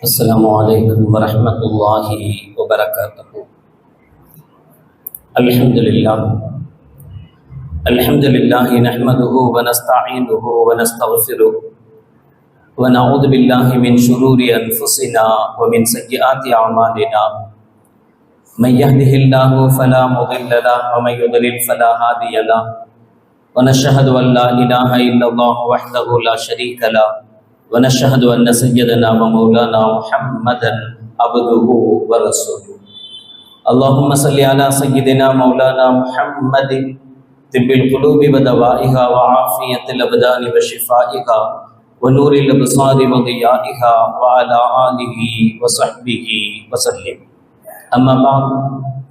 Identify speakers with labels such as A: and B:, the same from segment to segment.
A: السلام عليكم ورحمة الله وبركاته. الحمد لله نحمده ونستعينه ونستغفره ونعوذ بالله من شرور أنفسنا ومن سيئات أعمالنا. من يهده الله فلا مضل له ومن يضلل فلا هادي له. ونشهد أن لا إله إلا الله وحده لا شريك له ونشهد أن سيدنا ومولانا محمدا عبده ورسوله. اللهم صل على سيدنا مولانا محمد طب القلوب ودوائها وعافية الأبدان وشفائها ونور الأبصار وضيائها وعلى آله وصحبه وسلم. أما بعد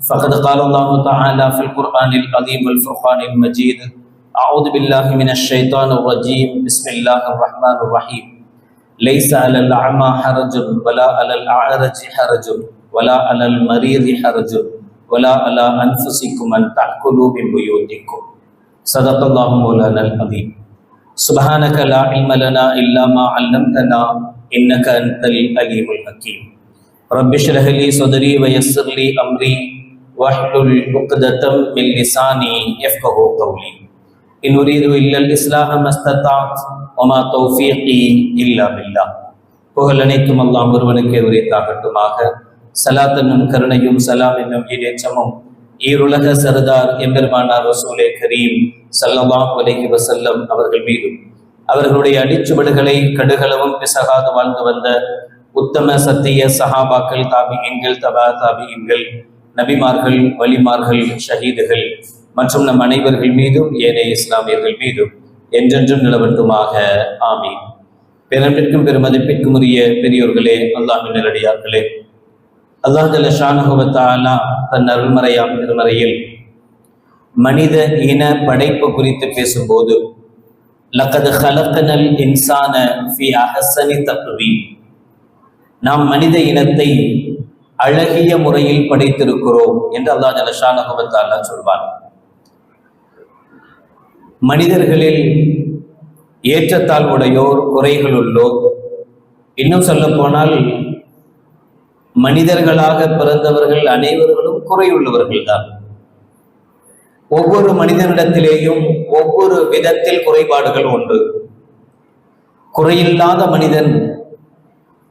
A: فقد قال الله تعالى في القرآن العظيم والفرقان المجيد: أعوذ بالله من الشيطان الرجيم. بسم الله الرحمن الرحيم. ليس على الأعمى حرج ولا على الأعرج حرج ولا على المريض حرج ولا على أنفسكم أن تأكلوا من بيوتكم. صدق الله مولانا العظيم. سبحانك لا علم لنا إلا ما علمتنا إنك أنت العليم الحكيم. رب اشرح لي صدري ويسر لي أمري واحلل عقدة من لساني يفقهوا قولي. إن أريد إلا الإصلاح ما استطعت وما توفيقي إلا بالله. புகழ் அனைத்தும் அல்லாஹ் ஒருவனுக்கே உரித்தாகட்டுமாக. சலாத் என்னும் கருணையும் சலாம் என்னும் ஈடேற்றமும் ஈருலக சர்தார் எம்பெருமானார் ரசூலே கரீம் ஸல்லல்லாஹு அலைஹி வஸல்லம் அவர்கள் மீதும் அவர்களுடைய அடிச்சுவடுகளை கடுகளவும் பிசகாது வாழ்ந்து வந்த உத்தம சத்திய சஹாபாக்கள், தாபிஈன்கள், தபா தாபிஈன்கள், நபிமார்கள், வலிமார்கள், ஷஹீதுகள் மற்றும் நம் அனைவர்கள் மீதும் ஏனைய இஸ்லாமியர்கள் மீதும் என்றென்றும் நிலவட்டுமாக. ஆமீன். பெரும்பிற்கும் பெருமதிப்பிற்கும் உரிய பெரியோர்களே, அல்லாஹ்வின் நல்லடியார்களே, அல்லாஹ் ஜல்ல ஷானஹு வ தஆலா தன் அருள்மறையாம் திருமறையில் மனித இன படைப்பு குறித்து பேசும்போது லக்கத் ஹலக்னல் இன்சான ஃபீ அஹ்ஸனி தக்வீம், நாம் மனித இனத்தை அழகிய முறையில் படைத்திருக்கிறோம் என்று அல்லாஹ் ஜல்ல ஷானஹு வ தஆலா சொல்வார். மனிதர்களில் ஏற்றத்தாழ்வுடையோர், குறைகள் உள்ளோர், இன்னும் சொல்ல போனால் மனிதர்களாக பிறந்தவர்கள் அனைவர்களும் குறையுள்ளவர்கள் தான். ஒவ்வொரு மனிதனிடத்திலேயும் ஒவ்வொரு விதத்தில் குறைபாடுகள் உண்டு. குறையில்லாத மனிதன்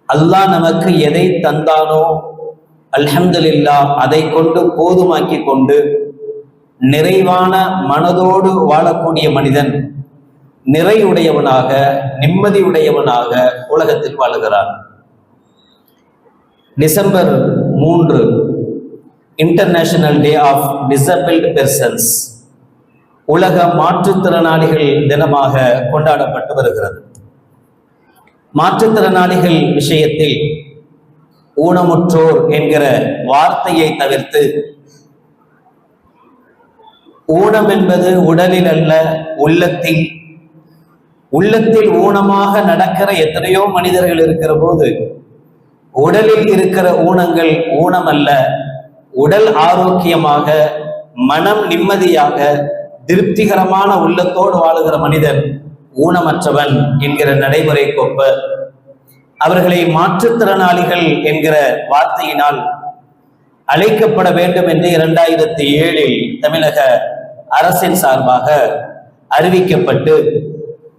A: அல்லாஹ் நமக்கு எதை தந்தானோ அல்ஹம்துலில்லாஹ் அதை கொண்டு போதுமாக்கி கொண்டு நிறைவான மனதோடு வாழக்கூடிய மனிதன் நிறையுடையவனாக, நிம்மதியுடையவனாக உலகத்தில் வாழுகிறான். December 3 international day of disabled persons, உலக மாற்றுத்திறனாளிகள் தினமாக கொண்டாடப்பட்டு வருகிறது. மாற்றுத்திறனாளிகள் விஷயத்தில் ஊனமுற்றோர் என்கிற வார்த்தையை தவிர்த்து ஊனம் என்பது உடலில் அல்ல, உள்ளத்தில். உள்ளத்தில் ஊனமாக நடக்கிற எத்தனையோ மனிதர்கள் இருக்கிற போது உடலில் இருக்கிற ஊனங்கள் ஊனம் அல்ல. உடல் ஆரோக்கியமாக, மனம் நிம்மதியாக, திருப்திகரமான உள்ளத்தோடு வாழுகிற மனிதன் ஊனமற்றவன் என்கிற நடைமுறை கொப்ப அவர்களை மாற்றுத்திறனாளிகள் என்கிற வார்த்தையினால் அழைக்கப்பட வேண்டும் என்று 2007 தமிழக அரசின் சார்பாக அறிவிக்கப்பட்டு,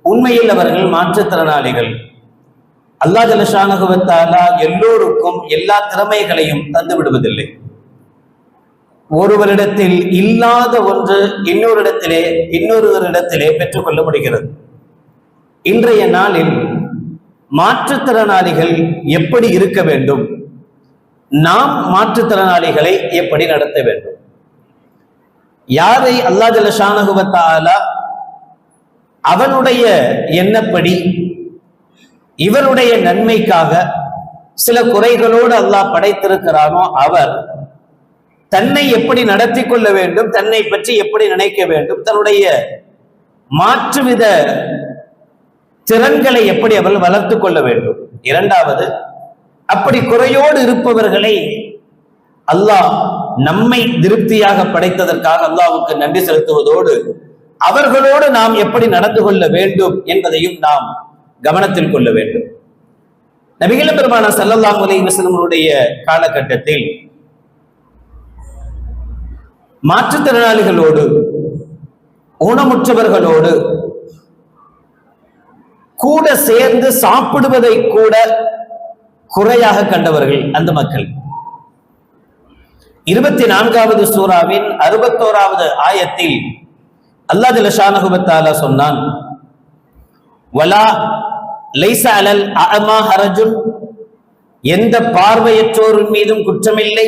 A: உண்மையில் அவர்கள் மாற்றுத்திறனாளிகள். அல்லாஹ் ஜல்ல ஷானஹு வ தஆலா எல்லோருக்கும் எல்லா திறமைகளையும் தந்து விடுவதில்லை. ஒருவரிடத்தில் இல்லாத ஒன்று இன்னொருவரிடத்திலே பெற்றுக்கொள்ள முடிகிறது. இன்றைய நாளில் மாற்றுத்திறனாளிகள் எப்படி இருக்க வேண்டும், நாம் மாற்றுத்திறனாளிகளை எப்படி நடத்த வேண்டும், யாரை அல்லாஹ் ஜல்ல ஷானஹு வ தஆலா அவனுடைய எண்ணப்படி இவருடைய நன்மைக்காக சில குறைகளோடு அல்லாஹ் படைத்திருக்கிறானோ அவர் தன்னை எப்படி நடத்தி கொள்ள வேண்டும், தன்னை பற்றி எப்படி நினைக்க வேண்டும், தன்னுடைய மாற்றுவித திறன்களை எப்படி அவள் வளர்த்து கொள்ள வேண்டும். இரண்டாவது, அப்படி குறையோடு இருப்பவர்களை அல்லாஹ் நம்மை திருப்தியாக படைத்ததற்காக அல்லாஹ்வுக்கு நன்றி செலுத்துவதோடு அவர்களோடு நாம் எப்படி நடந்து கொள்ள வேண்டும் என்பதையும் நாம் கவனத்தில் கொள்ள வேண்டும். நபிகள் பெருமானார் ஸல்லல்லாஹு அலைஹி வஸல்லம் காலகட்டத்தில் மாற்றுத்திறனாளிகளோடு ஊனமுற்றவர்களோடு கூட சேர்ந்து சாப்பிடுவதை கூட குறையாக கண்டவர்கள் அந்த மக்கள். 24வது சூராவின் 61வது ஆயத்தில் அல்லாஹ் ஜல்ல ஷானஹு வ தஆலா சொன்னான், வலா லைஸ அலல் அஅமா ஹரஜுன், எந்த பார்வையற்றோர் மீதும் குற்றமில்லை,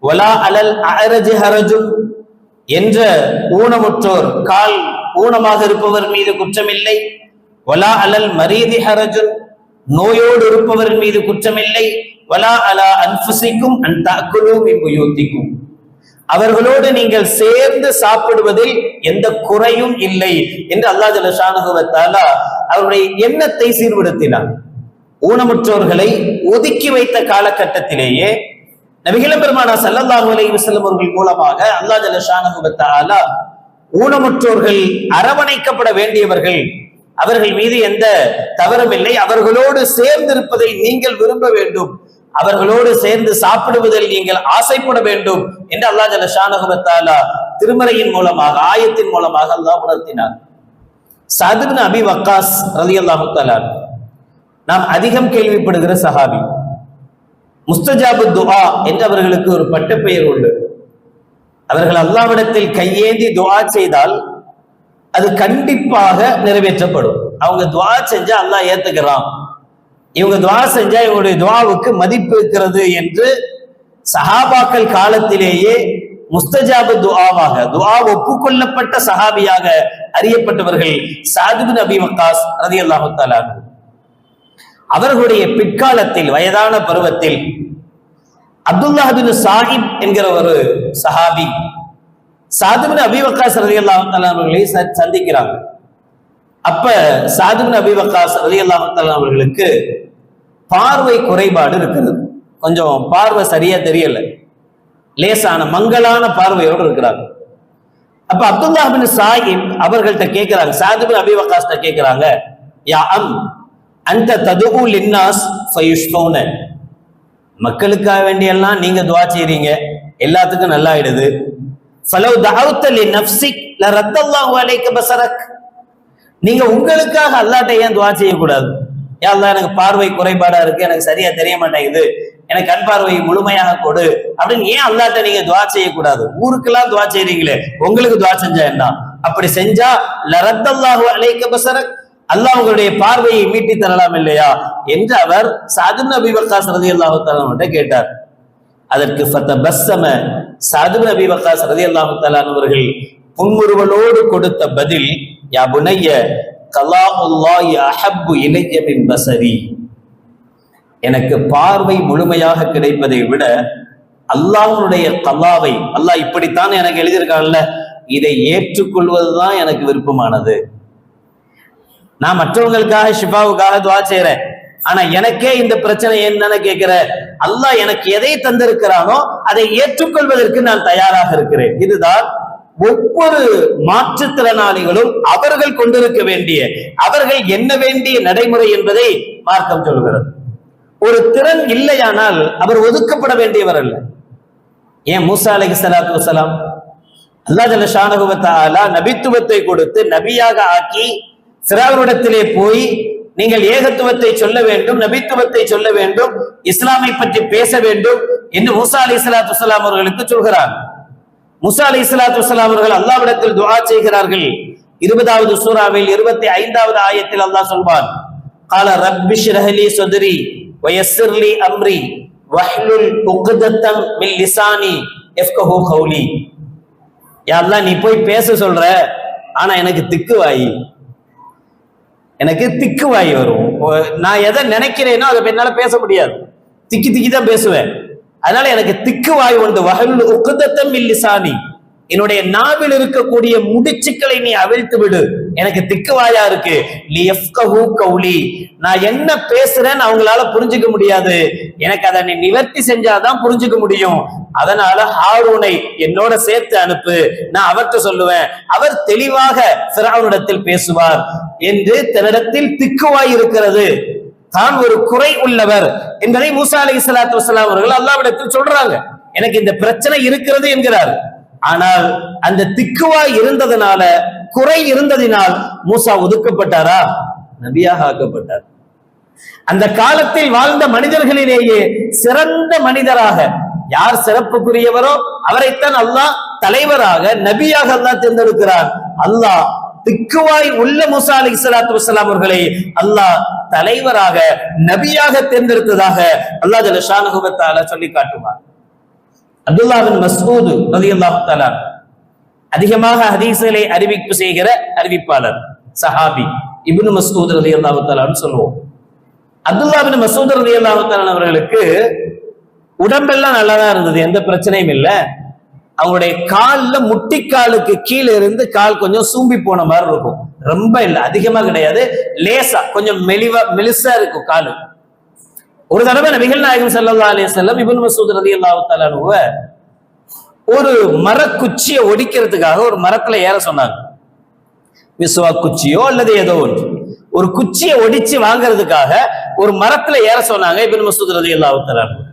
A: வலா அலல் அஅரஜ் ஹரஜுன், என்ற ஊனமுற்றோர் கால் ஊனமாக இருப்பவர் மீது குற்றமில்லை, வலா அலல் மரீதி ஹரஜுன், நோயோடு இருப்பவர் மீது குற்றமில்லை, வலா அலா அன்ஃபுசிக்கும் அன் தஅக்குலு மின் புயூத்திக்கும், அவர்களோடு நீங்கள் சேர்ந்து சாப்பிடுவதில் எந்த குறையும் இல்லை என்று அல்லாஹ் ஜல்ல ஷானஹு வ தஆலா அவருடைய எண்ணத்தை சீர்படுத்தினார். ஊனமுற்றோர்களை ஒதுக்கி வைத்த காலகட்டத்திலேயே நபிகள் பெருமானார் ஸல்லல்லாஹு அலைஹி வஸல்லம் அவர்கள் மூலமாக அல்லாஹ் ஜல்ல ஷானஹு வ தஆலா ஊனமுற்றோர்கள் அரவணைக்கப்பட வேண்டியவர்கள், அவர்கள் மீது எந்த தவறும் இல்லை, அவர்களோடு சேர்ந்து இருப்பதை நீங்கள் விரும்ப வேண்டும், அவர்களோடு சேர்ந்து சாப்பிடுவதில் நீங்கள் ஆசைப்பட வேண்டும் என்று அல்லாஹ் ஜல்ல ஷானஹு வ தஆலா திருமறையின் மூலமாக ஆயத்தின் மூலமாக அல்லாஹ் உணர்த்தினார். சஅத் இப்னு அபி வக்காஸ் ரலியல்லாஹு தஆலா நாம் அதிகம் கேள்விப்படுகிற சஹாபி, முஸ்தஜாபு துஆ என்று அவர்களுக்கு ஒரு பட்டப்பெயர் உண்டு. அவர்கள் அல்லாஹ்விடத்தில் கையேந்தி துஆ செய்தால் அது கண்டிப்பாக நிறைவேற்றப்படும். அவங்க துஆ செஞ்சா அல்லாஹ் ஏத்துக்கிறான், இவங்க துஆ செஞ்சா இவங்களுடைய துஆவுக்கு மதிப்பு இருக்கிறது என்று சஹாபாக்கள் காலத்திலேயே முஸ்தஜாபு துஆவாக, துஆ ஒப்புக்கொள்ளப்பட்ட சஹாபியாக அறியப்பட்டவர்கள் சஅத் இப்னு அபி வக்காஸ் ரலியல்லாஹு தஆலா. அவர்களுடைய பிற்காலத்தில் வயதான பருவத்தில் அப்துல்லாஹ் பின் சாஹிப் என்கிற ஒரு சஹாபி சஅத் இப்னு அபி வக்காஸ் ரலியல்லாஹு தஆலா அவர்களை சந்திக்கிறாங்க. அப்ப சஅத் இப்னு அபி வக்காஸ் ரலியல்லாஹு தஆலா அவர்களுக்கு பார்வை குறைபாடு இருக்கிறது, கொஞ்சம் பார்வை சரியா தெரியல, லேசான மங்கலான பார்வையோடு இருக்கிறாங்க. அப்ப அப்துல்லாஹ் பின் சாஹிப் அவர்கள்ட்ட கேட்கிறாங்க, சஅத் இப்னு அபி வக்காஸ் கேட்கிறாங்க, யா அம் அந்த ததுஉ லின்னாஸ் ஃபயுஷ்ஃபௌன, மக்களுக்காக வேண்டியெல்லாம் நீங்க துஆ செய்றீங்க, எல்லாத்துக்கும் நல்லா ஆயிடுது. ஃபலவ் தஅவுத லினஃப்ஸிக் லரத்தல்லாஹு அலைக பஸரக், நீங்க உங்களுக்காக அல்லாஹ்ட்ட ஏன் துஆ செய்யக்கூடாது? யா அல்லாஹ் எனக்கு பார்வை குறைபாடா இருக்கு, எனக்கு சரியா தெரிய மாட்டேங்குது, எனக்கு கண் பார்வை முழுமையாக கொடு அப்படின்னு ஏன் அல்லாஹ்ட்ட நீங்க துஆ செய்யக்கூடாது? ஊருக்கெல்லாம் துஆ செய்றீங்களே, உங்களுக்கு துஆ செஞ்சா என்ன? அப்படி செஞ்சா லரத்தல்லாஹு அலைக பஸரக், அல்லாஹ் உங்களுடைய பார்வையை மீட்டி தரலாம் இல்லையா என்று அவர் சஅத் இப்னு அபி வக்காஸ் ரலியல்லாஹு தஆலா அவர்கிட்ட கேட்டார். அதற்கு ஃபதபஸ்ஸம சஅத் இப்னு அபி வக்காஸ் ரலியல்லாஹு தஆலா அவர்கள் புன்முறுவலோடு கொடுத்த பதில், யா புனைய கலாஉல்லாஹி அஹப்பு இலைய மின் பஸரி, எனக்கு பார்வை முழுமையாக கிடைப்பதை விட அல்லாஹ்வுடைய கலாவை, அல்லாஹ் இப்படித்தான் எனக்கு எழுதியிருக்கான்ல, இதை ஏற்றுக்கொள்வதுதான் எனக்கு விருப்பமானது. நான் மற்றவங்களுக்காக ஷிஃபாவுக்காக துஆ செய்றேன், ஆனா எனக்கே இந்த பிரச்சனை என்னன்னு கேட்கிற, அல்லாஹ் எனக்கு எதை தந்திருக்கிறானோ அதை ஏற்றுக்கொள்வதற்கு நான் தயாராக இருக்கிறேன். இதுதான் ஒவ்வொரு மாற்றுத்திறனாளிகளும் அவர்கள் கொண்டிருக்க வேண்டிய, அவர்கள் என்ன வேண்டிய நடைமுறை என்பதை மார்க்கம் சொல்கிறது. ஒரு திறன் இல்லையானால் அவர் ஒதுக்கப்பட வேண்டியவர் அல்ல. ஏன் மூசா அலைஹிஸ்ஸலாத்து வஸ்ஸலாம் அல்லாஹ் ஜல்ல ஷானஹு வ தஆலா நபித்துவத்தை கொடுத்து நபியாக ஆக்கி ஃபிரௌனிடத்திலே போய் நீங்கள் ஏகத்துவத்தை சொல்ல வேண்டும், நபித்துவத்தை சொல்ல வேண்டும், இஸ்லாமை பற்றி பேச வேண்டும் என்று மூசா அலைஹிஸ்ஸலாத்து வஸ்ஸலாம் அவர்களுக்கு சொல்கிறார். மூசா அலைஹிஸ்ஸலாத்து வஸ்ஸலாம் அவர்கள் அல்லாஹ்விடத்தில் துஆ செய்கிறார்கள். 20வது சூராவில் 25வது ஆயத்தில் அல்லாஹ் சொல்வான், قال رب اشرح لي صدري ويسر لي امري واحلل عقدة من لساني يفقهوا قولي. யா அல்லாஹ் நீ போய் பேச சொல்ற, ஆனா எனக்கு திக்குவாயி, எனக்கு திக்குவாயி வரும், நான் எதை நினைக்கிறேனோ அதை என்னால பேச முடியாது, திக்கி திக்கி தான் பேசுவேன், அதனால எனக்கு திக்குவாய் உண்டு. வஹலுல் உக்தத்தம் மின் லிசானி, என்னுடைய நாவில் இருக்கக்கூடிய முடிச்சுக்களை நீ அவிழ்த்து விடு, எனக்கு திக்குவாயா இருக்கு. லியஃப்கஹு கௌலி, நான் என்ன பேசுறேன்னு அவங்களால புரிஞ்சுக்க முடியாது, எனக்கு அதை நீ நிவர்த்தி செஞ்சாதான் புரிஞ்சுக்க முடியும். அதனால ஹாரூனை என்னோட சேர்த்து அனுப்பு, நான் அவர்கிட்ட சொல்லுவேன், அவர் தெளிவாக ஃபிரௌனிடத்தில் பேசுவார் என்று தன்னிடத்தில் திக்குவாய் இருக்கிறது, தான் ஒரு குறை உள்ளவர் என்பதை மூசா அலைஹிஸ்ஸலாத்து வஸ்ஸலாம் அவர்கள் அல்லாஹ்விடத்தில் சொல்றாங்க. எனக்கு இந்த பிரச்சனை இருக்கிறது என்கிறார். ஆனால் அந்த திக்குவாய் இருந்ததனால, குறை இருந்ததினால் மூசா ஒதுக்கப்பட்டாரா? நபியாக ஆக்கப்பட்டார். அந்த காலத்தில் வாழ்ந்த மனிதர்களிலேயே சிறந்த மனிதராக யார் சிறப்புக்குரியவரோ அவரைத்தான் அல்லாஹ் தலைவராக, நபியாக அல்லாஹ் தேர்ந்தெடுக்கிறார். அல்லாஹ் திக்குவாய் உள்ள மூசா அலைஹிஸ்ஸலாத்து வஸ்ஸலாம் அவர்களை அல்லாஹ் தலைவராக, நபியாக தேர்ந்தெடுத்ததாக அல்லாஹ் ஜல்ல ஷானஹு வ தஆலா சொல்லி காட்டுவார். அப்துல்லாஹ் பின் மஸ்ஊத் ரலியல்லாஹு தஆலா அதிகமாக ஹதீஸ்களை அறிவிப்பு செய்கிற அறிவிப்பாளர், சஹாபி இப்னு மஸ்ஊத் ரலியல்லாஹு தஆலான்னு சொல்லுவோம். அப்துல்லாஹ் பின் மஸ்ஊத் ரலியல்லாஹு தஆலா அவர்களுக்கு உடம்பெல்லாம் நல்லாதான் இருந்தது, எந்த பிரச்சனையும் இல்லை. அவங்களுடைய கால்ல முட்டிக்காலுக்கு கீழே இருந்து கால் கொஞ்சம் சூம்பி போன மாதிரி இருக்கும். ரொம்ப இல்லை, அதிகமா கிடையாது, லேசா கொஞ்சம் மெலிசா இருக்கும் காலு. ஒரு தடவை நபிகள் நாயகம் ஸல்லல்லாஹு அலைஹி வஸல்லம் இப்னு மஸ்ஊத் ரலியல்லாஹு தஆலா அன்ஹு ஒரு மரக்குச்சியை ஒடிக்கிறதுக்காக ஒரு மரத்துல ஏற சொன்னாங்க. விசுவா குச்சியோ அல்லது ஏதோ ஒன்று, ஒரு குச்சியை ஒடிச்சு வாங்குறதுக்காக ஒரு மரத்துல ஏற சொன்னாங்க இப்னு மஸ்ஊத் ரலியல்லாஹு தஆலா அன்ஹு.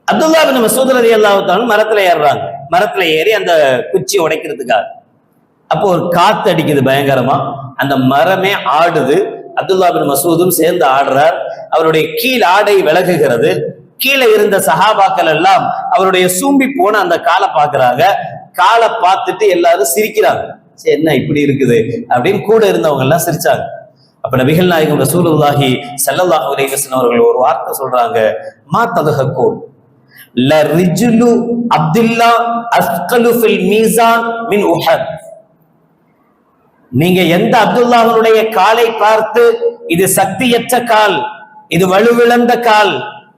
A: அப்துல்லாஹ் பின் மஸ்ஊத் ரலியல்லாஹு தஆலா மரத்துல ஏறுறாங்க. மரத்துல ஏறி அந்த குச்சியை உடைக்கிறதுக்காக. அப்போ ஒரு காத்து அடிக்குது பயங்கரமா, அந்த மரமே ஆடுது. அப்துல்லாஹ் பின் மஸ்ஊதும் சேர்ந்து ஆடுறார். அவருடைய கீழ் ஆடை விலகுகிறது. கீழே இருந்த சஹாபாக்கள் எல்லாம் அவருடைய சூம்பி போன அந்த காலை பாக்குறாங்க. காலை பார்த்துட்டு எல்லாரும் சிரிக்கிறாங்க. சரி, என்ன இப்படி இருக்குது அப்படின்னு கூட இருந்தவங்க எல்லாம் சிரிச்சாங்க. அப்ப நபிகள் நாயகம் ரசூலுல்லாஹி ஸல்லல்லாஹு அலைஹி வஸல்லம் அவர்கள் ஒரு வார்த்தை சொல்றாங்க, மா ததஹக்கூன் ல ரிஜ்லு அப்துல்லா அஸ்கலு ஃபில் மீசான் மின் உஹத். நீங்க எந்த அப்துல்லாஹ்வுடைய காலை பார்த்து இது சக்தியற்ற கால், இது வலுவிழந்த கால்,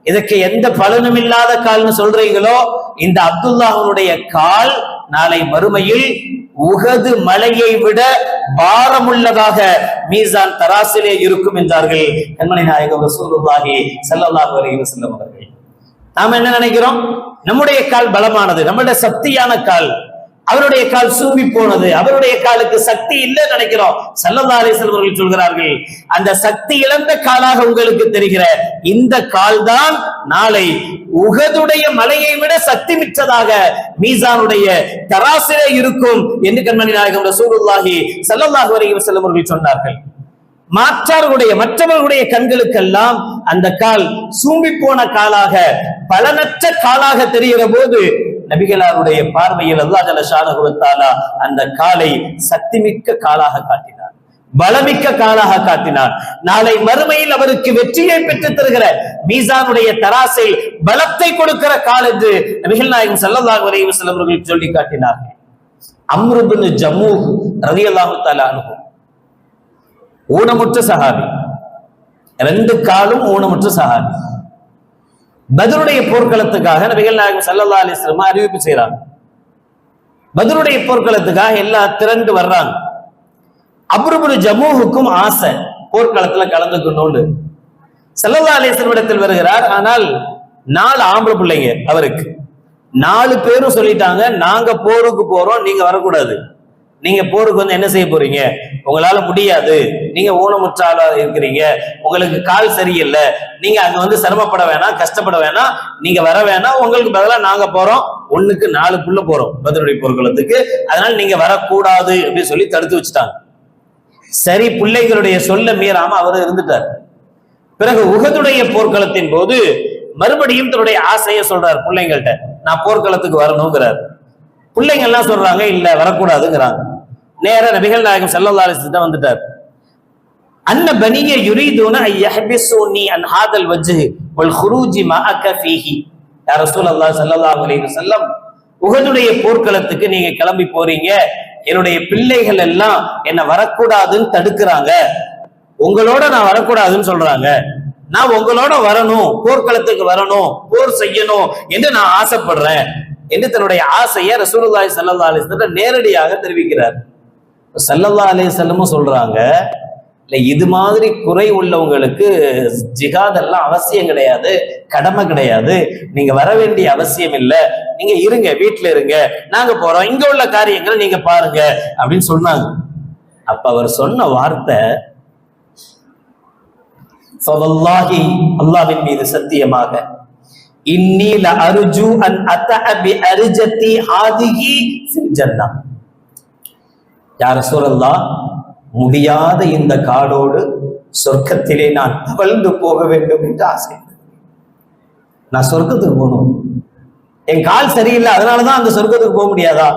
A: இதுக்கு எந்த பலனும் இல்லாத கால்னு சொல்றீங்களோ, இந்த அப்துல்லாஹ்வுடைய கால் நாளை மறுமையில் உஹது மலையை விட பாரமுள்ளதாக மீசான் தராசிலே இருக்கும் என்றார்கள் கண்மணி நாயகம் ரசூலுல்லாஹி ஸல்லல்லாஹு அலைஹி வஸல்லம் அவர்கள். நாம என்ன நினைக்கிறோம்? நம்முடைய கால் பலமானது, நம்முடைய சக்தியான கால். அவருடைய கால் சூம்பி போனது, அவருடைய காலுக்கு சக்தி இல்லை நினைக்கிறோம். ஸல்லல்லாஹு அலைஹி வஸல்லம் அவர்கள் சொல்கிறார்கள், அந்த சக்தி இழந்த காலாக உங்களுக்கு தெரிகிற இந்த கால் தான் நாளை உஹதுடைய மலையை விட சக்தி மிச்சதாக மீசானுடைய தராசிலே இருக்கும் என்று கண்மணி நாயகம் ரசூலுல்லாஹி ஸல்லல்லாஹு அலைஹி வஸல்லம் அவர்கள் சொன்னார்கள். மற்றவர்களுடைய கண்களுக்கெல்லாம் அந்த கால் சூம்பி போன காலாக, பலனற்ற காலாக தெரிகிற போது நபிகளாருடைய பார்வையில் அல்லாஹ் ஜல்ல ஷானஹு வ தஆலா அந்த காலை சக்திமிக்க காலாக காட்டினார், பலமிக்க காலாக காட்டினார். நாளை மறுமையில் அவருக்கு வெற்றியை பெற்றுத் தருகிற மீசானுடைய தராசை பலத்தை கொடுக்கிற கால் என்று நபிகள் நாயகம் ஸல்லல்லாஹு அலைஹி வஸல்லம் அவர்கள் சொல்லி காட்டினார்கள். அம்ர் இப்னு ஜமூஹ் ரலியல்லாஹு தஆலா அன்ஹு ஊனமுற்ற சஹாபி, ரெண்டு காலும் ஊனமுற்ற சஹாபி. பத்ருடைய போர்க்களத்துக்காக நபிகள் நாயகம் ஸல்லல்லாஹு அலைஹி வஸல்லம் அறிவிப்பு செய்யறாங்க. பத்ருடைய போர்க்களத்துக்காக எல்லாம் திரண்டு வர்றாங்க. அம்ர் இப்னு ஜமூஹுக்கும் ஆசை போர்க்களத்துல கலந்துக்கணும்னு ஸல்லல்லாஹு அலைஹி வஸல்லம் இடத்தில் வருகிறார். ஆனால் 4 ஆம்பளை பிள்ளைங்க அவருக்கு. 4 பேரும் சொல்லிட்டாங்க, நாங்க போருக்கு போறோம், நீங்க வரக்கூடாது. நீங்க போருக்கு வந்து என்ன செய்ய போறீங்க? உங்களால முடியாது, நீங்க ஊனமுற்றாளா இருக்கிறீங்க, உங்களுக்கு கால் சரியில்லை, நீங்க அங்க வந்து சிரமப்பட வேணாம், கஷ்டப்பட வேணாம், நீங்க வர வேணாம், உங்களுக்கு பதிலா நாங்க போறோம், 1க்கு 4 புள்ள போறோம் பத்ருடைய போர்க்களத்துக்கு, அதனால நீங்க வரக்கூடாது அப்படின்னு சொல்லி தடுத்து வச்சுட்டாங்க. சரி, பிள்ளைகளுடைய சொல்ல மீறாம அவர் இருந்துட்டார். பிறகு உஹதுடைய போர்க்களத்தின் போது மறுபடியும் தன்னுடைய ஆசையை சொல்றார் பிள்ளைங்கள்ட்ட, நான் போர்க்களத்துக்கு வரணுங்கிறார். பிள்ளைங்க எல்லாம் சொல்றாங்க இல்ல வரக்கூடாதுங்கிறாங்க. நேர நபிகள் நாயகம் ஸல்லல்லாஹு அலைஹி வஸல்லம் வந்துட்டார். அன்ன பனிய யுரீதுன அன் யஹ்பிஸூனி அன் ஹாதல் வஜ்ஹ் வல் குரூஜி மஅக ஃபீஹி. யா ரசூலல்லாஹ் ஸல்லல்லாஹு அலைஹி வஸல்லம், உஹதுடைய போர்க்களத்துக்கு நீங்க கிளம்பி போறீங்க, என்னுடைய பிள்ளைகள் எல்லாம் என்ன வரக்கூடாதுன்னு தடுக்கிறாங்க, உங்களோட நான் வரக்கூடாதுன்னு சொல்றாங்க, நான் உங்களோட வரணும், போர்க்களத்துக்கு வரணும், போர் செய்யணும் என்று நான் ஆசைப்படுறேன் என்று தன்னுடைய ஆசையை ரசூலுல்லாஹி ஸல்லல்லாஹு அலைஹி வஸல்லம் நேரடியாக தெரிவிக்கிறார். ஸல்லல்லாஹு அலைஹி வஸல்லம் சொல்றாங்க, இல்ல இது மாதிரி குறை உள்ளவங்களுக்கு ஜிஹாத் எல்லாம் அவசியம் கிடையாது, கடமை கிடையாது, நீங்க வர வேண்டிய அவசியம் இல்லை, நீங்க இருங்க, வீட்டுல இருங்க, நாங்க போறோம், இங்க உள்ள காரியங்களை நீங்க பாருங்க அப்படின்னு சொன்னாங்க. அப்ப அவர் சொன்ன வார்த்தை, ஃபவல்லாஹி அல்லாஹ்வின் மீது சத்தியமாக இன்னி லஅர்ஜு அன் அத்தஅ பிஅர்ஜதி ஹாதிஹி ஃபில் ஜன்னah. யா ரசூலல்லாஹ், முடியாத இந்த காலோடு சொர்க்கத்திலே நான் தவழ்ந்து போக வேண்டும் என்று ஆசை. நான் சொர்க்கத்துக்கு போகணும், என் கால் சரியில்லை, அதனாலதான் அந்த சொர்க்கத்துக்கு போக முடியாதா?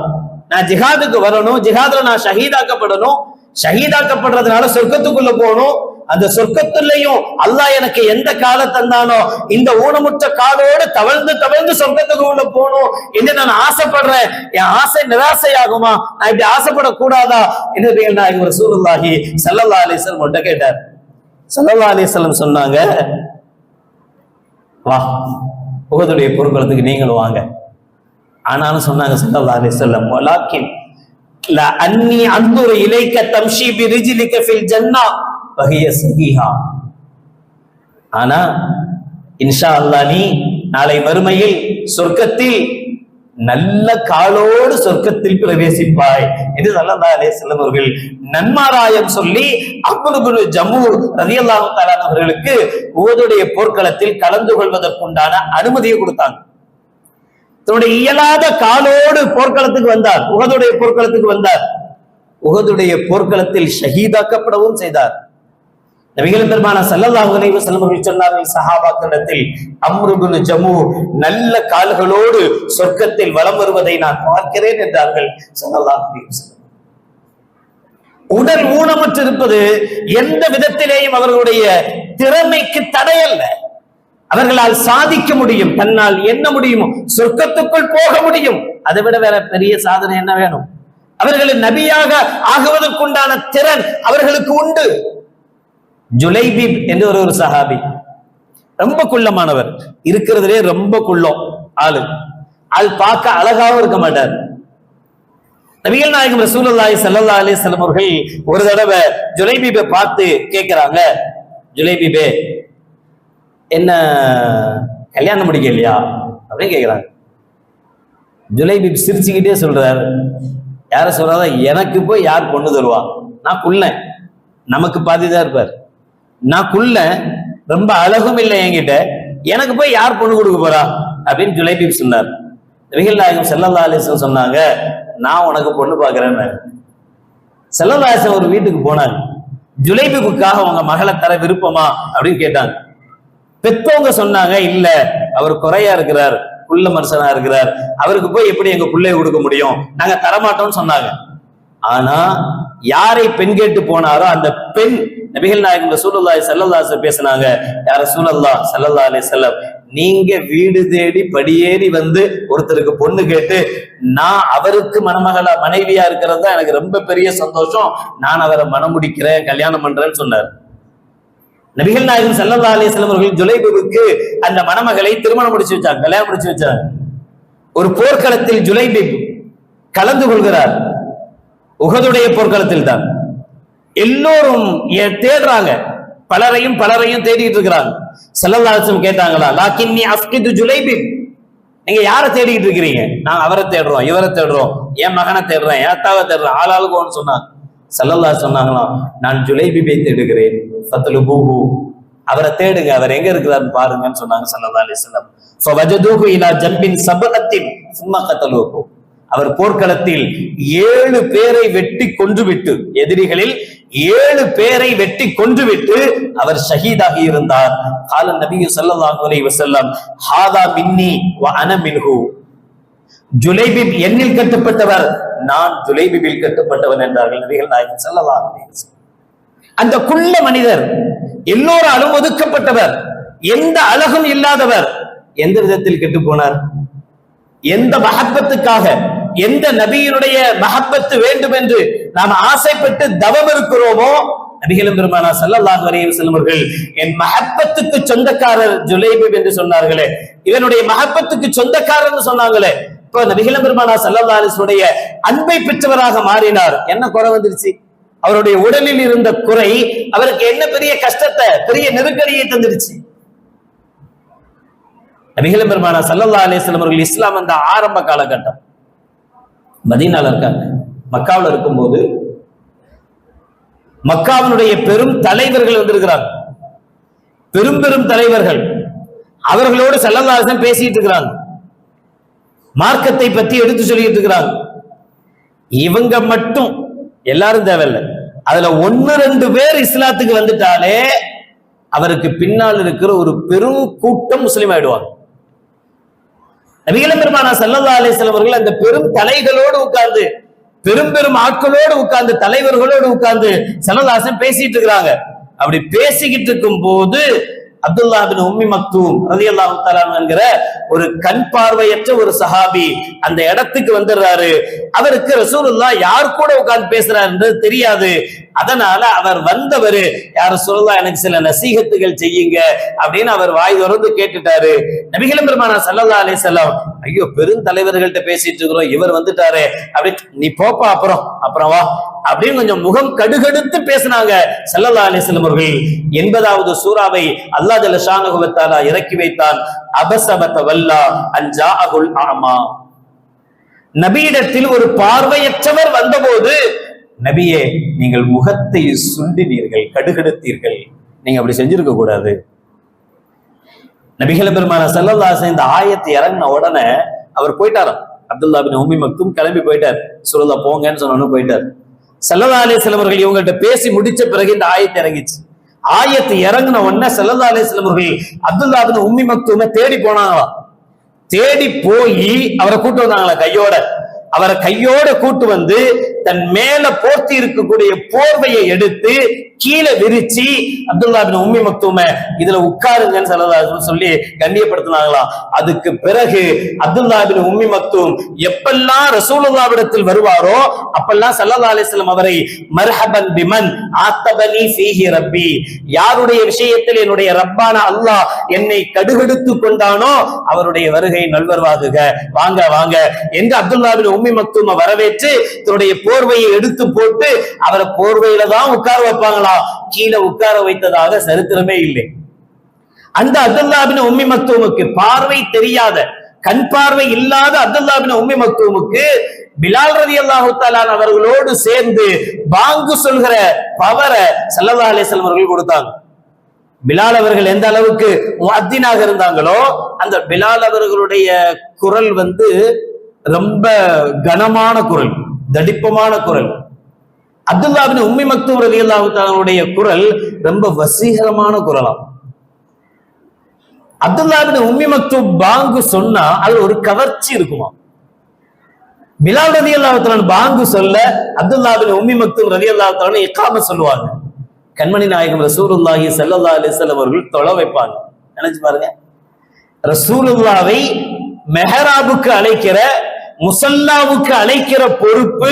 A: நான் ஜிஹாதுக்கு வரணும், ஜிஹாதுல நான் ஷஹீதாக்கப்படணும், ஷஹீதாக்கப்படுறதுனால சொர்க்கத்துக்குள்ள போகணும். அந்த சொர்க்கத்திலையும் அல்லாஹ் எனக்கு எந்த காலை தந்தானோ இந்த ஊனமுற்ற காலோடு தவழ்ந்து தவழ்ந்து சொர்க்கத்துக்கு உள்ள போகணும் என்று நான் ஆசைப்படுறேன். என் ஆசை நிராசையாகுமா? நான் இப்படி ஆசைப்படக்கூடாதா என்று நாயகம் ரசூலுல்லாஹி ஸல்லல்லாஹு அலைஹி வஸல்லம் கேட்டார். ஸல்லல்லாஹு அலைஹி வஸல்லம் சொன்னாங்க, வா, உஹதுடைய போர்க்களத்துக்கு நீங்களும் வாங்க. ஆனாலும் சொன்னாங்க ஸல்லல்லாஹு அலைஹி வஸல்லம், வலாக்கின் லா அன்னி அன்துரு இலைக்க தம்ஷி பிரிஜ்லிக ஃபில் ஜன்னah வஹிய ஸஹீஹா. ஆனா இன்ஷா அல்லாஹ் நீ நாளை மறுமையில் சொர்க்கத்தில் நல்ல காலோடு சொர்க்கத்தில் பிரவேசிப்பாய் என்று ஸல்லல்லாஹு அலைஹி வஸல்லம் அவர்கள் நன்மாராயம் சொல்லி அம்ர் இப்னு ஜமூர் ரலியல்லாஹு தஆலா அவர்களுக்கு உஹதுடைய போர்க்களத்தில் கலந்து கொள்வதற்குண்டான அனுமதியை கொடுத்தாங்க. தன்னுடைய இயலாத காலோடு போர்க்களத்துக்கு வந்தார், உஹதுடைய போர்க்களத்துக்கு வந்தார். உஹதுடைய போர்க்களத்தில் ஷஹீதாக்கப்படவும் செய்தார். நபிகள் பெருமானா ஸல்லல்லாஹு அலைஹி வஸல்லம் அவர்கள் சொன்னார்கள் சஹாபாக்களிடத்தில், அம்ர் இப்னு ஜமூர் நல்ல கால்களோடு சொர்க்கத்தில் வலம் வருவதை நான் பார்க்கிறேன் என்றார்கள் ஸல்லல்லாஹு அலைஹி வஸல்லம். உடல் ஊனமுற்றிருப்பது எந்த விதத்திலேயும் அவர்களுடைய திறமைக்கு தடையல்ல. அவர்களால் சாதிக்க முடியும், தன்னால் என்ன முடியுமோ சொர்க்கத்துக்குள் போக முடியும். அதை விட வேற பெரிய சாதனை என்ன வேணும்? அவர்களின் நபியாக ஆகுவதற்குண்டான திறன் அவர்களுக்கு உண்டு. ஜுலைபிப் என்று ஒரு சஹாபி, ரொம்ப குள்ளமானவர், இருக்கிறதுலே ரொம்ப குள்ளம் ஆளு. ஆள் பார்க்க அழகாவும் இருக்க மாட்டார். நபிகள் நாயகம் ரசூலுல்லாஹி ஸல்லல்லாஹு அலைஹி வஸல்லம் அவர்கள் ஒரு தடவை ஜுலைபிபை பார்த்து கேட்கிறாங்க, ஜுலைபிபே, என்ன கல்யாணம் முடிக்கலையா அப்படின்னு கேட்கிறாங்க. ஜுலைபிப் சிரிச்சுக்கிட்டே சொல்றாரு, யார சொல்றாத, எனக்கு போய் யார் பொண்ணு தருவா? நான் குள்ளன், நமக்கு பாதிதான் இருப்பார். நான் குள்ளன், ரொம்ப அழகும் இல்லை என்கிட்ட, எனக்கு போய் யார் பொண்ணு கொடுக்க போறா அப்படின்னு ஜுலைபிப் சொன்னார். நபிகள் நாயகம் ஸல்லல்லாஹு அலைஹி வஸல்லம் சொன்னாங்க, நான் உனக்கு பொண்ணு பார்க்கிறேன்னு. ஸல்லல்லாஹு அலைஹி வஸல்லம் ஒரு வீட்டுக்கு போனாங்க. ஜுலைபிபுக்காக உங்க மகளை தர விருப்பமா அப்படின்னு கேட்டாங்க. பெத்தவங்க சொன்னாங்க, இல்ல, அவர் குறையா இருக்கிறார், குள்ள மனுஷனா இருக்கிறார், அவருக்கு போய் எப்படி எங்க பிள்ளைய கொடுக்க முடியும், நாங்க தரமாட்டோம்னு சொன்னாங்க. ஆனா யாரை பெண் கேட்டு போனாரோ அந்த பெண் நபிகள் நாயகம் ரசூலுல்லாஹி ஸல்லல்லாஹு அலைஹி வஸல்லம் பேசினாங்க, யா ரசூலல்லாஹ் ஸல்லல்லாஹு அலைஹி வஸல்லம், நீங்க வீடு தேடி படியேறி வந்து ஒருத்தருக்கு பொண்ணு கேட்டு நான் அவருக்கு மணமகளா மனைவியா இருக்கிறது தான் எனக்கு ரொம்ப பெரிய சந்தோஷம், நான் அவரை மனம் முடிக்கிறேன், கல்யாணம் பண்றேன்னு சொன்னார். நபிகள் நாயகம் ஸல்லல்லாஹு அலைஹி வஸல்லம் அவர்கள் ஜுலைபிபுக்கு அந்த மணமகளை திருமணம் முடிச்சு வச்சாங்க, கல்யாணம் முடிச்சு வச்சாங்க. ஒரு போர்க்களத்தில் ஜுலைபிப் கலந்து கொள்கிறார். உஹதுடைய போர்க்களத்தில் தான். எல்லோரும் தேடுறாங்க, பலரையும் தேடிட்டு இருக்கிறாங்க. ஸல்லல்லாஹு அலைஹி வஸல்லம் கேட்டாங்களா, லாக்கின்னி அஃகிது ஜுலைபிப், நீங்க யாரை தேடிட்டு இருக்கிறீங்க? நான் அவரை தேடுறோம், இவரை தேடுறோம், என் மகனை தேடுறேன், என் அத்தாவை தேடுறேன், ஆளாளுக்கு சொன்னாங்க. ஸல்லல்லாஹு சொன்னாங்களாம், நான் ஜுலைபிபை தேடுகிறேன், ஃபத்லுபூஹு, அவரை தேடுங்க, அவர் எங்க இருக்கிறார்னு பாருங்கன்னு சொன்னாங்க ஸல்லல்லாஹு அலைஹி வஸல்லம். ஃபவஜதூஹு இலா ஜம்பின் சபஅத்தின் சும்ம கதலூஹு, அவர் போர்க்களத்தில் 7 பேரை வெட்டி கொன்றுவிட்டு, எதிரிகளில் 7 பேரை வெட்டி கொன்றுவிட்டு அவர் ஷஹீதாகி இருந்தார். கால நபி ஸல்லல்லாஹு அலைஹி வஸல்லம், ஹாதா மின்னி வ அன மின்ஹு, ஜுலைபிப் என்னில் கட்டுப்பட்டவர், நான் ஜுலைபிபில் கட்டுப்பட்டவன் என்றார்கள் நபிகள் நாயகம் ஸல்லல்லாஹு அலைஹி வஸல்லம். அந்த குள்ள மனிதர், எல்லோராலும் ஒதுக்கப்பட்டவர், எந்த அழகும் இல்லாதவர், எந்த விதத்தில் கெட்டு போனார்? எந்த மஹப்பத்துக்காக, எந்த நபியினுடைய மஹப்பத்து வேண்டும் என்று நாம் ஆசைப்பட்டு தவம் இருக்கிறோமோ, நபிகள் பெருமானா ஸல்லல்லாஹு அலைஹி வஸல்லம் அவர்கள் என் மஹப்பத்துக்கு சொந்தக்காரர் ஜுலைபிப் என்று சொன்னார்களே, இவனுடைய மஹப்பத்துக்கு சொந்தக்காரர் சொன்னாங்களே, இப்போ நபிகள் பெருமானா ஸல்லல்லாஹு அலைஹி வஸல்லம் உடைய அன்பை பெற்றவராக மாறினார். என்ன குறை வந்துருச்சு? அவருடைய உடலில் இருந்த குறை அவருக்கு என்ன பெரிய கஷ்டத்தை, பெரிய நெருக்கடியை தந்துருச்சு. நபிகள் பெருமானா ஸல்லல்லாஹு அலைஹி வஸல்லம் அவர்கள் இஸ்லாம் வந்த ஆரம்ப காலகட்டம், மதீனால இருக்காங்க. மக்காவில் இருக்கும்போது மக்காவினுடைய பெரும் தலைவர்கள் வந்திருக்கிறாங்க. பெரும் பெரும் தலைவர்கள், அவர்களோடு ஸல்லல்லாஹு அலைஹி வஸல்லம் பேசிட்டு இருக்கிறாங்க, மார்க்கத்தை பத்தி எடுத்து சொல்லிட்டு இருக்கிறாங்க. இவங்க மட்டும், எல்லாரும் தேவையில்லை, அதுல 1-2 பேர் இஸ்லாத்துக்கு வந்துட்டாலே அவருக்கு பின்னால் இருக்கிற ஒரு பெரும் கூட்டம் முஸ்லிம் ஆயிடுவாங்க. நபிகள் பெருமானார் ஸல்லல்லாஹு அலைஹி வஸல்லம் அவர்கள் அந்த பெரும் தலைகளோடு உட்கார்ந்து, பெரும் பெரும் ஆட்களோடு உட்கார்ந்து, தலைவர்களோடு உட்கார்ந்து ஸல்லல்லாஹு அலைஹி வஸல்லம் பேசிட்டு இருக்கிறாங்க. அப்படி பேசிக்கிட்டு இருக்கும் போது அப்துல்லா பின் உம்மி மக்தூம் ரலியல்லாஹு தஆலா என்கிற ஒரு கண் பார்வையற்ற ஒரு சஹாபி அந்த இடத்துக்கு வந்துடுறாரு. அவருக்கு ரசூலுல்லாஹ் யார் கூட உட்கார்ந்து பேசுறாருன்றது தெரியாது. அதனால அவர் வந்தவர், யார் ரசூலுல்லாஹ் எனக்கு சில நசீகத்துகள் செய்யுங்க அப்படின்னு அவர் வாய் திறந்து கேட்டுட்டாரு. நபிகள் பெருமானார் ஸல்லல்லாஹு அலைஹி வஸல்லம், ஐயோ பெருந்தலைவர்கள்ட்ட பேசிட்டு இருக்கிறோம், இவர் வந்துட்டாரு, அப்படி நீ போப்பா, அப்புறம் வா அப்படின்னு கொஞ்சம் முகம் கடுகடுத்து பேசினாங்க ஸல்லல்லாஹு அலைஹி வஸல்லம் அவர்கள். 80வது சூராவை அல்லாஹ் ஜல்ல ஷானஹு வ தஆலா இறக்கி வைத்தான். அபஸபத வல்லா அன் ஜாஅகுல் அமா. நபியிடத்தில் ஒரு பார்வையற்றவர் வந்தபோது, நபியே நீங்கள் முகத்தை சுண்டினீர்கள், கடுகடுத்தீர்கள், நீங்க அப்படி செஞ்சிருக்க கூடாது. நபிகள் பெருமானார் ஸல்லல்லாஹு அலைஹி வஸல்லம் இந்த ஆயத்து இறங்கின உடனே அவர் போயிட்டாராம். அப்துல்லா பின் உம்மி மக்தூம் கிளம்பி போயிட்டார். ரசூலுல்லாஹ் போங்கன்னு சொன்னோன்னு போயிட்டார். ஸல்லல்லாஹு அலைஹி வஸல்லம் அவர்கள் இவங்கள்ட்ட பேசி முடிச்ச பிறகு இந்த ஆயத்து இறங்கிச்சு. ஆயத்து இறங்கின உடனே ஸல்லல்லாஹு அலைஹி வஸல்லம் அவர்கள் அப்துல்லா பின் உம்மி மக்தூமை தேடி போனாங்களாம். தேடி போய் அவரை கூட்டு வந்தாங்களா, அவரை கையோட கூட்டு வந்து தன் மேல போர்த்தி இருக்கக்கூடிய போர்வையை எடுத்து கீழே விரிச்சு அப்துல்லா பின் உம்மி மக்தூம இதுல உட்காருங்கன்னு ஸல்லல்லாஹு அலைஹி வஸல்லம் சொல்லி கண்ணியப்படுத்தினாங்களாம். அதுக்கு பிறகு அப்துல்லா பின் உம்மி மக்தூம் எப்பெல்லாம் ரசூலுல்லாஹ்விடத்தில் வருவாரோ அப்பெல்லாம் ஸல்லல்லாஹு அலைஹி வஸல்லம் அவரை மர்ஹபன் பிமன் ஆத்தபனி ஃபீஹி ரப்பி, யாருடைய விஷயத்தில் என்னுடைய ரப்பான அல்லாஹ் என்னை கடுகடுத்து கொண்டானோ அவருடைய வருகை நல்வரவாகுக, வாங்க வாங்க என்று அப்துல்லா பின் உம்மி மக்தூம வரவேற்று தன்னுடைய போர்வையை எடுத்து போட்டு அவரை போர்வையில தான் உட்கார வைப்பாங்களா, கீழே உட்கார வைத்ததாக சரித்திரமே இல்லை. அந்த அப்துல்லா பின் உம்மி மக்தூமுக்கு, பார்வை தெரியாத, கண் பார்வை இல்லாத அப்துல்லா பின் உம்மி மக்தூமுக்கு பிலால் ரலியல்லாஹு தஆலா அவர்களோடு சேர்ந்து பாங்கு சொல்கிற பவரை ஸல்லல்லாஹு அலைஹி வஸல்லம் அவர்கள் கொடுத்தாங்க. பிலால் அவர்கள் எந்த அளவுக்கு முஅத்தினாக இருந்தாங்களோ, அந்த பிலால் அவர்களுடைய குரல் ரொம்ப கனமான குரல், தடிப்பமான குரல். அப்துல்லா பின் உம்மி மக்தூம் ரலியல்லாஹு தஆலாவுடைய குரல் ரொம்ப வசீகரமான குரலாம். அப்துல்லா பின் உம்மி மக்தூம் பாங்கு சொன்னா அது ஒரு கவர்ச்சி இருக்குமா. பிலால் ரலியல்லாஹு தஆலா பாங்கு சொல்ல அப்துல்லா பின் உம்மி மக்தூம் ரலியல்லாஹு தஆலா இகாமத் சொல்லுவாங்க. கண்மணி நாயகம் ரசூலுல்லாஹி ஸல்லல்லாஹு அலைஹி வஸல்லம் அவர்கள் தொழ வைப்பாங்க. நினைச்சு பாருங்க, ரசூலுல்லாஹ்வை மெஹராபுக்கு அழைக்கிற, முசல்லாவுக்கு அழைக்கிற பொறுப்பு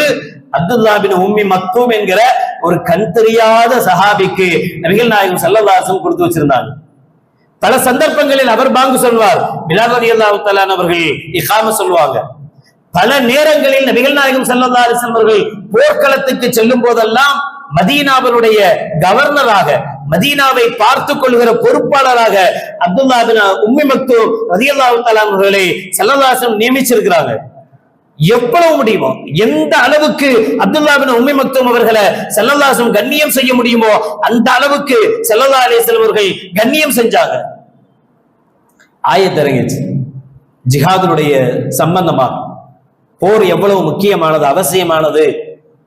A: அப்துல்லா பின் உம்மி மக்தூம் என்கிற ஒரு கண் தெரியாத சஹாபிக்கு நபிகள் நாயகம் ஸல்லல்லாஹு அலைஹி வஸல்லம் கொடுத்து வச்சிருந்தாங்க. பல சந்தர்ப்பங்களில் அவர் பாங்கு சொல்வார், பிலால் ரலியல்லாஹு தஆலா அவர்கள் இகாமத் சொல்வாங்க. பல நேரங்களில் நபிகள் நாயகம் ஸல்லல்லாஹு அலைஹி வஸல்லம் அவர்கள் போர்க்களத்துக்கு செல்லும் போதெல்லாம் மதீனாவுடைய கவர்னராக, மதீனாவை பார்த்துக் கொள்கிற பொறுப்பாளராக அப்துல்லா பின் உம்மி மக்தூம் ரலியல்லாஹு தஆலா அவர்களை ஸல்லல்லாஹு அலைஹி வஸல்லம் நியமிச்சிருக்கிறாங்க. எவ்வளவு முடியுமோ, எந்த அளவுக்கு அப்துல்லா பின் உம்மி மக்தூம் அவர்களை ஸல்லல்லாஹு அலைஹி வஸல்லம் கண்ணியம் செய்ய முடியுமோ அந்த அளவுக்கு ஸல்லல்லாஹு அலைஹி வஸல்லம் அவர்கள் கண்ணியம் செஞ்சாங்க. ஆயத் இறங்கிச்சு ஜிஹாதுடைய சம்பந்தமா, போர் எவ்வளவு முக்கியமானது, அவசியமானது,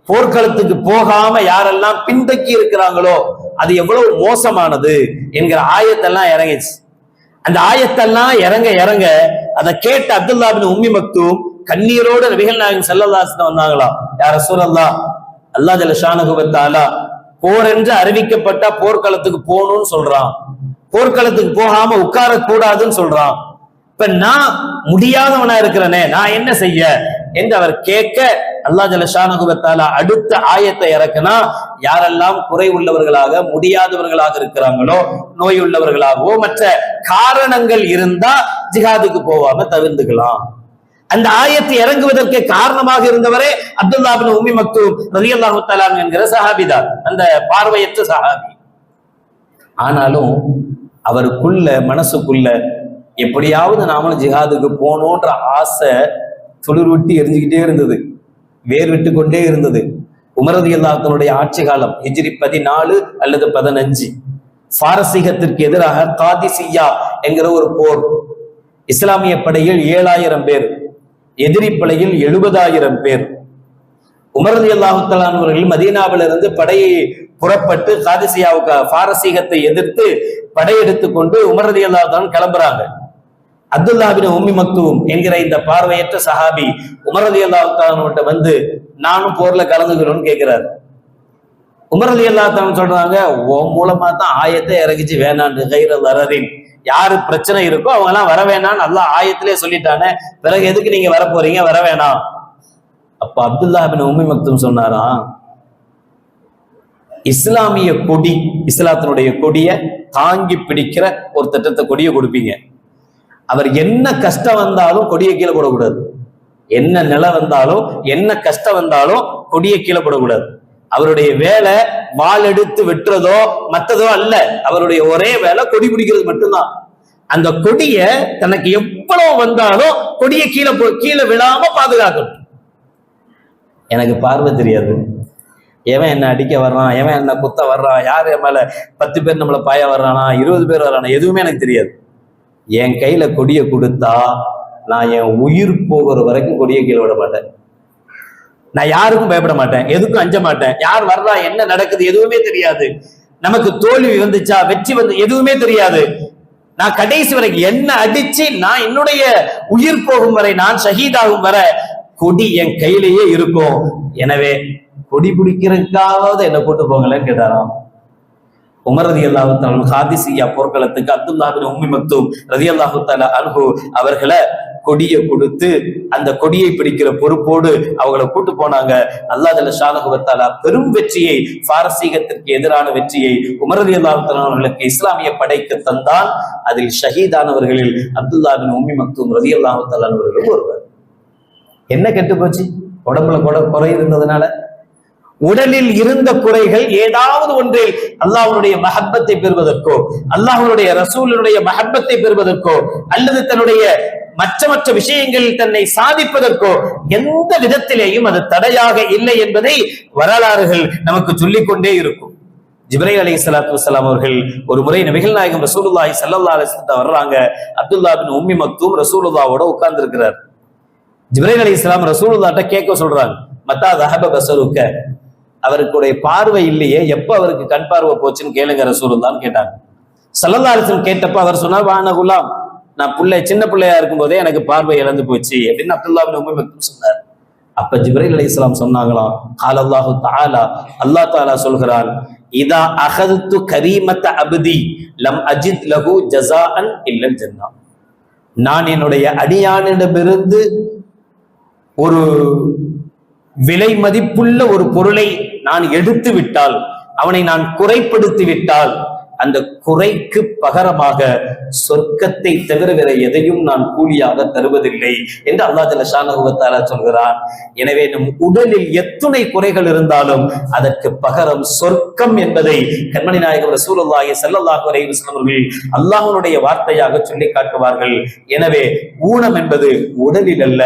A: போர்க்களத்துக்கு போகாம யாரெல்லாம் பின்தக்கி இருக்கிறாங்களோ அது எவ்வளவு மோசமானது என்கிற ஆயத்தெல்லாம் இறங்கிச்சு. அந்த ஆயத்தெல்லாம் இறங்க இறங்க அதை கேட்ட அப்துல்லா பின் உம்மி மக்தூம் கண்ணீரோடு நபிகள் நாயகம் ஸல்லல்லாஹு அலைஹி வஸல்லம் வந்தாங்களாம். யா ரசூலல்லாஹ், அல்லாஹ் ஜல்ல ஷானஹு வ தஆலா போர் என்று அறிவிக்கப்பட்ட போர்க்களத்துக்கு போகணும்னு சொல்றான், போர்க்களத்துக்கு போகாம உட்கார கூடாதுன்னு சொல்றான். இப்ப நான் முடியாதவனா இருக்கிறனே, நான் என்ன செய்ய என்று அவர் கேட்க அல்லாஹ் ஜல்ல ஷானஹு வ தஆலா அடுத்த ஆயத்தை இறக்குனா, யாரெல்லாம் குறை உள்ளவர்களாக, முடியாதவர்களாக இருக்கிறாங்களோ, நோய் உள்ளவர்களாகவோ மற்ற காரணங்கள் இருந்தா ஜிஹாதுக்கு போகாம தவிர்த்துக்கலாம். அந்த ஆயத்தை இறங்குவதற்கு காரணமாக இருந்தவரே அப்துல்லா பின் உம்மி மக்தூம் ரலியல்லாஹு தஆலா என்கிற சஹாபிதான், அந்த பார்வையற்ற சஹாபி. ஆனாலும் அவருக்குள்ள, மனசுக்குள்ள எப்படியாவது நாமளும் ஜிஹாதுக்கு போகணுன்ற ஆசை துளிர் விட்டு எரிஞ்சுக்கிட்டே இருந்தது, வேர் விட்டு கொண்டே இருந்தது. உமர் ரலியல்லாஹு தஆலாவுடைய ஆட்சி காலம் ஹிஜ்ரி 14 அல்லது 15. பாரசீகத்திற்கு எதிராக காதிசியா என்கிற ஒரு போர். இஸ்லாமிய படையில் 7000 பேர், எதிரி படையில் 70,000 பேர். உமர் ரலியல்லாஹு தஆலா அவர்கள் மதீனாவிலிருந்து படையை புறப்பட்டு காதிசியாவுக்கு பாரசீகத்தை எதிர்த்து படையெடுத்து கொண்டு உமர் ரலியல்லாஹு தஆலா கிளம்புறாங்க. அப்துல்லா பின் உம்மி மக்தூம் என்கிற இந்த பார்வையற்ற சஹாபி உமர் ரலியல்லாஹு தஆலா வந்து நானும் போர்ல கலந்துக்கிறோம்னு கேட்கிறாரு. உமர் ரலியல்லாஹு தஆலா சொல்றாங்க, உன் மூலமா தான் ஆயத்தை இறங்கிச்சு வேணான்னு, கைரல் அரரின், யாரு பிரச்சனை இருக்கோ அவங்க எல்லாம் வர வேணான்னு அல்லாஹ் ஆயத்திலே சொல்லிட்டானே, பிறகு எதுக்கு நீங்க வர போறீங்க, வர வேணாம். அப்ப அப்துல்லா பின் உம்மி மக்தூம் சொன்னாராம், இஸ்லாமிய கொடி, இஸ்லாத்தினுடைய கொடியை தாங்கி பிடிக்கிற ஒரு திட்டத்தை கொடியை கொடுப்பீங்க. அவர் என்ன கஷ்டம் வந்தாலும் கொடியை கீழே போடக்கூடாது. என்ன நிலை வந்தாலும் என்ன கஷ்டம் வந்தாலும் கொடியை கீழே போடக்கூடாது. அவருடைய வேலை வாள் எடுத்து வெட்டுறதோ மற்றதோ அல்ல. அவருடைய ஒரே வேலை கொடி பிடிக்கிறது மட்டும்தான். அந்த கொடிய தனக்கு எவ்வளவு வந்தாலும் கொடியை கீழே விழாம பாதுகாக்கணும். எனக்கு பார்வை தெரியாது, எவன் என்ன அடிக்க வர்றான், எவன் என்ன குத்த வர்றான், யார் என் மேல 10 பேர் நம்மளை பாய வர்றானா, 20 பேர் வர்றானா, எதுவுமே எனக்கு தெரியாது. என் கையில கொடியை கொடுத்தா நான் என் உயிர் போகிற வரைக்கும் கொடியை கீழே விட மாட்டேன். நான் யாருக்கும் பயப்பட மாட்டேன், எதுக்கும் அஞ்ச மாட்டேன். யார் வர்றா, என்ன நடக்குது எதுவுமே தெரியாது. நமக்கு தோல்வி வந்துச்சா வெற்றி வந்து எதுவுமே தெரியாது. நான் கடைசி வரைக்கும் என்ன அடிச்சு நான் என்னுடைய உயிர் போகும் வரை, நான் ஷஹீதாகும் வரை கொடி என் கையிலேயே இருக்கும். எனவே கொடி பிடிக்கிறதுக்காவது என்ன கூட்டு போங்களேன்னு கேட்டாராம். உமர் ரலியல்லாஹு தஆலா காதிசியா போர்க்களத்துக்கு அப்துல்லா பின் உம்மி மக்தூம் ரலியல்லாஹு தஆலா அன்ஹு அவர்களை கொடியை கொடுத்து அந்த கொடியை பிடிக்கிற பொறுப்போடு அவங்களை கூட்டு போனாங்க. அல்லாஹ் ஜல்ல ஷானஹு வ தஆலா பெரும் வெற்றியை, பாரசீகத்திற்கு எதிரான வெற்றியை உமர் ரலியல்லாஹு தஆலா அவர்களுக்கு இஸ்லாமிய படைக்கு தந்தான். அதில் ஷஹீதானவர்களில் அப்துல்லா பின் உம்மி மக்தூம் ரலியல்லாஹு தஆலா அவர்களும் ஒருவர். என்ன கெட்டு போச்சு? உடம்புல குறை இருந்ததுனால. உடலில் இருந்த குறைகள் ஏதாவது ஒன்றில் அல்லாஹ்வுடைய மஹப்பத்தை பெறுவதற்கோ, அல்லாஹ்வுடைய ரசூலுடைய மஹப்பத்தை பெறுவதற்கோ, அல்லது தன்னுடைய மற்ற விஷயங்களில் தன்னை சாதிப்பதற்கோ எந்த விதத்திலேயும் அது தடையாக இல்லை என்பதை வரலாறுகள் நமக்கு சொல்லிக் கொண்டே இருக்கும். ஜிப்ரீல் அலைஹிஸ்ஸலாத்து வஸ்ஸலாம் அவர்கள் ஒரு முறை நபிகள் நாயகம் ரசூலுல்லாஹி ஸல்லல்லாஹு அலைஹி வஸல்லம் வர்றாங்க. அப்துல்லா பின் உம்மி மக்தூம் ரசூலுல்லாஹ்வோட உட்கார்ந்து இருக்கிறார். ஜிப்ரீல் அலைஹிஸ்ஸலாம் ரசூலுல்லாஹ்ட்ட கேட்க சொல்றாங்க, மத்தா தஹப பஸருக்க, அவருக்குடைய பார்வை இல்லையே, எப்ப அவருக்கு கண் பார்வை போச்சுன்னு கேளுங்க ரசூலுல்லாஹ்னு கேட்டாங்க. ஸல்லல்லாஹு அலைஹி வஸல்லம் கேட்டப்ப அவர் சொன்னார், வான குலாம், நான் சின்ன பிள்ளையா இருக்கும் போதே எனக்கு பார்வை இழந்து போச்சு அப்படின்னு அப்துல்லா பின் உம்மி மக்தூம் சொன்னார். அப்ப ஜிப்ரீல் அலைஹிஸ்ஸலாம் சொன்னாங்களாம், கால அல்லாஹு தஆலா, அல்லாஹ் தஆலா சொல்கிறான், இதா அகது கரீமத அப்தி லம் அஜித் லஹு ஜஸாஅன் இல்லல் ஜன்னah, நான் என்னுடைய அடியானிடமிருந்து ஒரு விலை மதிப்புள்ள ஒரு பொருளை நான் எடுத்து விட்டால், அவனை நான் குறைப்படுத்தி விட்டால், அந்த குறைக்கு பகரமாக சொர்க்கத்தை தவிர வேற எதையும் நான் கூலியாக தருவதில்லை என்று அல்லாஹ் ஜல்ல ஷானஹு வ தஆலா சொல்கிறான். எனவே நம் உடலில் எத்துணை குறைகள் இருந்தாலும் அதற்கு பகரம் சொர்க்கம் என்பதை கண்மணி நாயகம் ரசூலுல்லாஹி ஸல்லல்லாஹு அலைஹி வஸல்லம் அவர்கள் அல்லாஹ்வுடைய வார்த்தையாக சொல்லி காட்டுவார்கள். எனவே ஊனம் என்பது உடலில் அல்ல,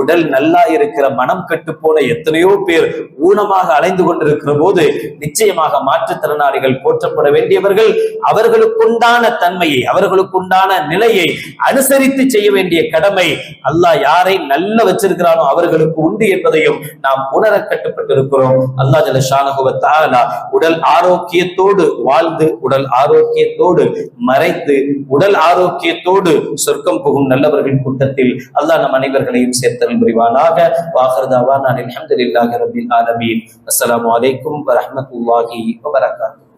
A: உடல் நல்லா இருக்கிற மனம் கட்டு போன எத்தனையோ பேர் ஊனமாக அலைந்து கொண்டிருக்கிற போது நிச்சயமாக மாற்றுத்திறனாளிகள் போற்றப்பட வேண்டியவர்கள். அவர்களுக்குண்டான தன்மையை, அவர்களுக்குண்டான நிலையை அனுசரித்து செய்ய வேண்டிய கடமை அல்லாஹ் யாரை நல்ல வச்சிருக்கிறானோ அவர்களுக்கு உண்டு என்பதையும் நாம் உணர கட்டுப்பட்டிருக்கிறோம். அல்லாஹ் ஜல்ல ஷானஹு வ தஆலா உடல் ஆரோக்கியத்தோடு வாழ்ந்து, உடல் ஆரோக்கியத்தோடு மறைத்து, உடல் ஆரோக்கியத்தோடு சொர்க்கம் புகும் நல்லவர்களின் கூட்டத்தில் அல்லாஹ் நம் அனைவர்களையும் சேர்த்தல் புரிவானாக. வாஹிர் தஅவானா அல்ஹம்துலில்லாஹி ரப்பில் ஆலமீன். அஸ்ஸலாமு அலைக்கும் வ ரஹ்மத்துல்லாஹி வ பரகாத்துஹு.